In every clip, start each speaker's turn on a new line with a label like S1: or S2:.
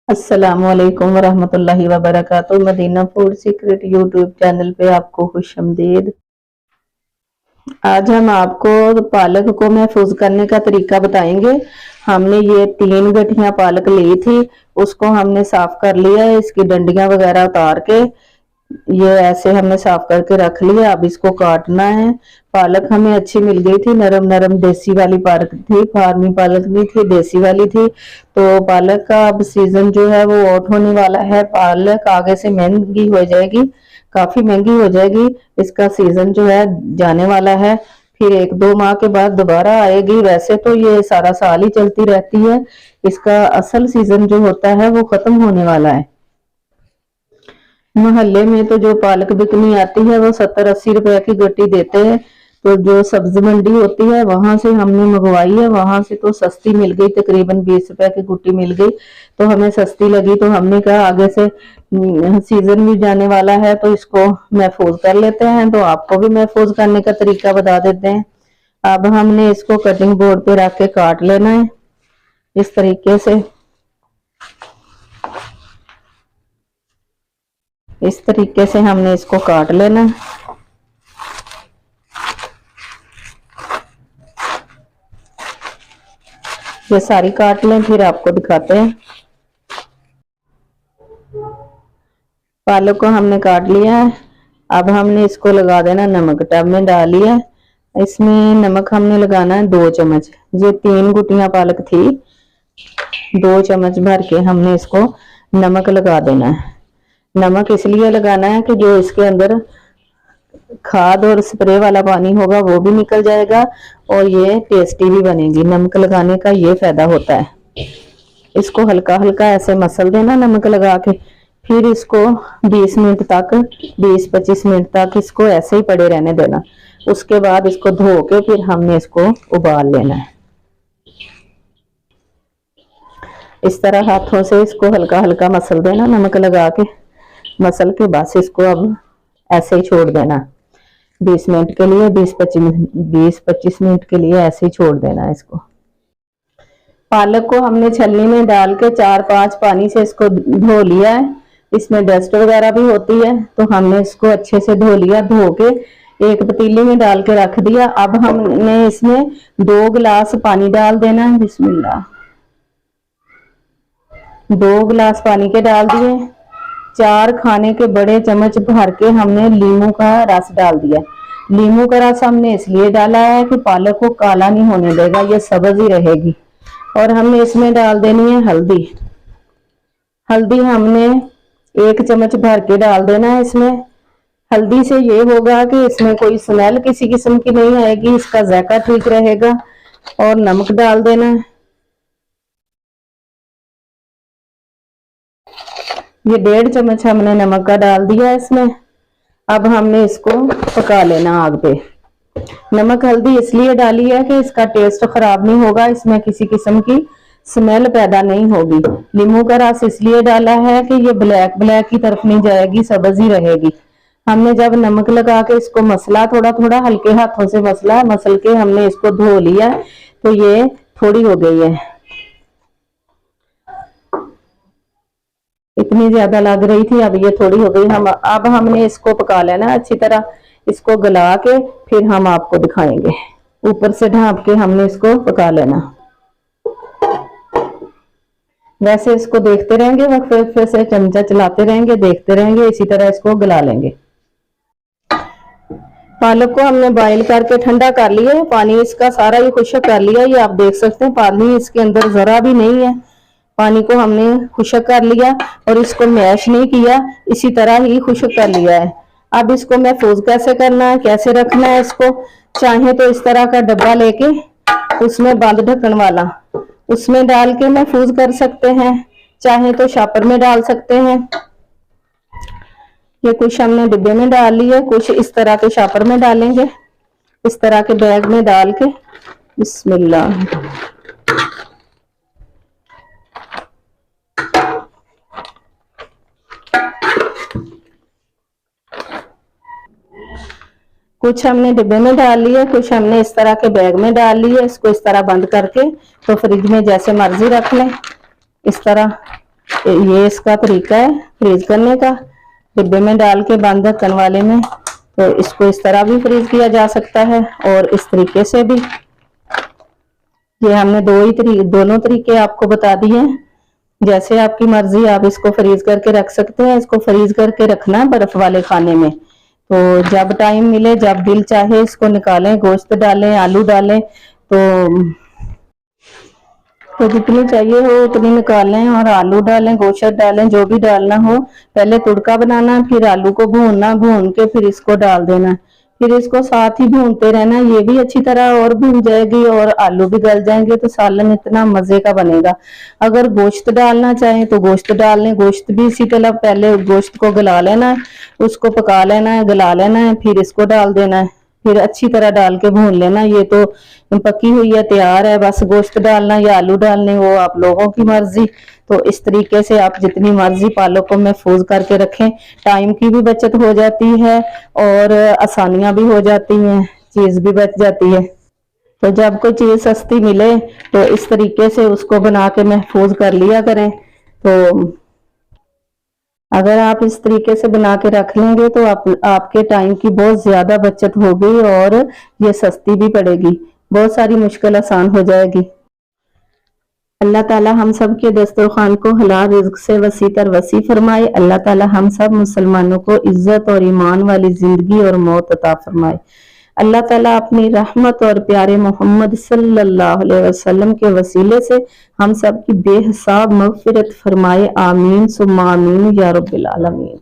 S1: अस्सलामुअलैकुम वरहमतुल्लाहि वबरकातुहू। Madina food secret YouTube channel पे आपको खुशामदीद। आज हम आपको पालक को महफूज करने का तरीका बताएंगे। हमने ये 3 गठियां पालक ली थी, उसको हमने साफ कर लिया है। इसकी डंडियां वगैरह उतार के ये ऐसे हमने साफ करके रख लिया। अब इसको काटना है। पालक हमें अच्छी मिल गई थी, नरम नरम देसी वाली पालक थी, फार्मी पालक नहीं थी, देसी वाली थी। तो पालक का अब सीजन जो है वो आउट होने वाला है। पालक आगे से महंगी हो जाएगी, काफी महंगी हो जाएगी। इसका सीजन जो है जाने वाला है, फिर 1-2 माह के बाद दोबारा आएगी। वैसे तो ये सारा साल ही चलती रहती है, इसका असल सीजन जो होता है वो खत्म होने वाला है। मोहल्ले में तो जो पालक बिकनी आती है वो 70-80 रुपए की गट्टी देते हैं। तो जो सब्जी मंडी होती है वहां से हमने मंगवाई है, वहां से तो सस्ती मिल गई, तकरीबन 20 रुपए की गुट्टी मिल गई। तो हमें सस्ती लगी, तो हमने कहा आगे से सीजन भी जाने वाला है तो इसको महफूज कर लेते हैं। तो आपको भी महफूज करने का तरीका बता देते हैं। अब हमने इसको कटिंग बोर्ड पे रख के काट लेना है इस तरीके से। इस तरीके से हमने इसको काट लेना है। ये सारी काट लें, फिर आपको दिखाते हैं। पालक को हमने काट लिया है। अब हमने इसको लगा देना नमक। टब में डाल लिया, इसमें नमक हमने लगाना है 2 चम्मच। ये 3 गुटियां पालक थी, 2 चम्मच भर के हमने इसको नमक लगा देना है। नमक इसलिए लगाना है कि जो इसके अंदर खाद और स्प्रे वाला पानी होगा वो भी निकल जाएगा और ये टेस्टी भी बनेगी। नमक लगाने का ये फायदा होता है। इसको हल्का हल्का ऐसे मसल देना नमक लगा के, फिर इसको 20 मिनट तक, 20-25 मिनट तक इसको ऐसे ही पड़े रहने देना। उसके बाद इसको धो के फिर हमने इसको उबाल लेना है। इस तरह हाथों से इसको हल्का हल्का मसल देना नमक लगा के। मसल के बस इसको अब ऐसे ही छोड़ देना 20 मिनट के लिए, 20-25 मिनट के लिए ऐसे ही छोड़ देना इसको। पालक को हमने छलनी में डाल के 4-5 पानी से इसको धो लिया है। इसमें डस्ट वगैरह भी होती है, तो हमने इसको अच्छे से धो लिया। धो के एक पतीली में डाल के रख दिया। अब हमने इसमें 2 गिलास पानी डाल देना है। बिस्मिल्लाह, 2 गिलास पानी के डाल दिए। 4 खाने के बड़े चम्मच भर के हमने लीमू का रस डाल दिया। लीमू का रस हमने इसलिए डाला है कि पालक को काला नहीं होने देगा, ये सब्ज ही रहेगी। और हमने इसमें डाल देनी है हल्दी। हल्दी हमने 1 चम्मच भर के डाल देना है इसमें। हल्दी से ये होगा कि इसमें कोई स्मेल किसी किस्म की नहीं आएगी, इसका जायका ठीक रहेगा। और नमक डाल देना है। ये 1.5 चम्मच हमने नमक का डाल दिया इसमें। अब हमने इसको पका लेना आग पे। नमक हल्दी इसलिए डाली है कि इसका टेस्ट खराब नहीं होगा, इसमें किसी किस्म की स्मेल पैदा नहीं होगी। नींबू का रस इसलिए डाला है कि ये ब्लैक ब्लैक की तरफ नहीं जाएगी, सब्ज ही रहेगी। हमने जब नमक लगा के इसको मसला, थोड़ा थोड़ा हल्के हाथों से मसला, मसल के हमने इसको धो लिया, तो ये थोड़ी हो गई है। इतनी ज्यादा लग रही थी, अब ये थोड़ी हो गई। अब हमने इसको पका लेना अच्छी तरह। इसको गला के फिर हम आपको दिखाएंगे। ऊपर से ढांप के हमने इसको पका लेना। वैसे इसको देखते रहेंगे, वक्त से चमचा चलाते रहेंगे, देखते रहेंगे, इसी तरह इसको गला लेंगे। पालक को हमने बॉईल करके ठंडा कर लिया, पानी इसका सारा ही खुश्क कर लिया। ये आप देख सकते हैं पानी इसके अंदर जरा भी नहीं है। पानी को हमने खुश्क कर लिया और इसको मैश नहीं किया, इसी तरह ही खुश्क कर लिया है। अब इसको महफूज कैसे करना है, कैसे रखना है इसको, चाहे तो इस तरह का डब्बा लेके उसमें बंद ढक्कन वाला, उसमें डाल के महफूज कर सकते हैं, चाहे तो शॉपर में डाल सकते हैं। ये कुछ हमने डिब्बे में डाल लिए, कुछ इस तरह के शॉपर में डालेंगे, इस तरह के बैग में डाल के। बिस्मिल्लाह। कुछ हमने डिब्बे में डाल लिए, कुछ हमने इस तरह के बैग में डाल लिए। इसको इस तरह बंद करके तो फ्रिज में जैसे मर्जी रख लें, इस तरह ये इसका तरीका है फ्रीज करने का, डिब्बे में डाल के बंद ढक्कन वाले में। तो इसको इस तरह भी फ्रीज किया जा सकता है और इस तरीके से भी। ये हमने दोनों तरीके आपको बता दिए। जैसे आपकी मर्जी, आप इसको फ्रीज करके रख सकते हैं। इसको फ्रीज करके रखना है बर्फ वाले खाने में। तो जब टाइम मिले, जब दिल चाहे इसको निकालें, गोश्त डालें, आलू डालें, तो जितनी चाहिए हो उतनी निकालें और आलू डालें, गोश्त डालें, जो भी डालना हो। पहले तुड़का बनाना, फिर आलू को भूनना, भून के फिर इसको डाल देना, फिर इसको साथ ही भूनते रहना। ये भी अच्छी तरह और भून जाएगी और आलू भी गल जाएंगे, तो सालन इतना मजे का बनेगा। अगर गोश्त डालना चाहें तो गोश्त डाल लें, गोश्त भी इसी तरह पहले गोश्त को गला लेना है, उसको पका लेना है, गला लेना है, फिर इसको डाल देना है, फिर अच्छी तरह डाल के भून लेना। ये तो पकी हुई है, तैयार है, बस गोश्त डालना या आलू डालने, वो आप लोगों की मर्जी। तो इस तरीके से आप जितनी मर्जी पालक को महफूज करके रखें, टाइम की भी बचत हो जाती है और आसानियां भी हो जाती हैं, चीज भी बच जाती है। तो जब कोई चीज सस्ती मिले तो इस तरीके से उसको बना के महफूज कर लिया करें। तो अगर आप इस तरीके से बना के रख लेंगे तो आपके टाइम की बहुत ज्यादा बचत होगी और ये सस्ती भी पड़ेगी, बहुत सारी मुश्किल आसान हो जाएगी। अल्लाह ताला हम सब के दस्तरखान को हलाल रिज़्क से वसी तर वसी फरमाए। अल्लाह ताला हम सब मुसलमानों को इज्जत और ईमान वाली जिंदगी और मौत अता फरमाए। अल्लाह ताला अपनी रहमत और प्यारे मोहम्मद सल्लल्लाहु अलैहि वसल्लम के वसीले से हम सब की बेहिसाब मगफिरत फरमाए। आमीन सुम्मा आमीन या रब्बिल आलमीन।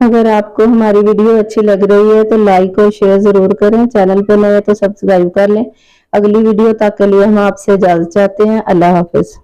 S1: अगर आपको हमारी वीडियो अच्छी लग रही है तो लाइक और शेयर जरूर करें। चैनल पर नए तो सब्सक्राइब कर लें। अगली वीडियो तक के लिए हम आपसे इजाजत चाहते हैं। अल्लाह हाफिज।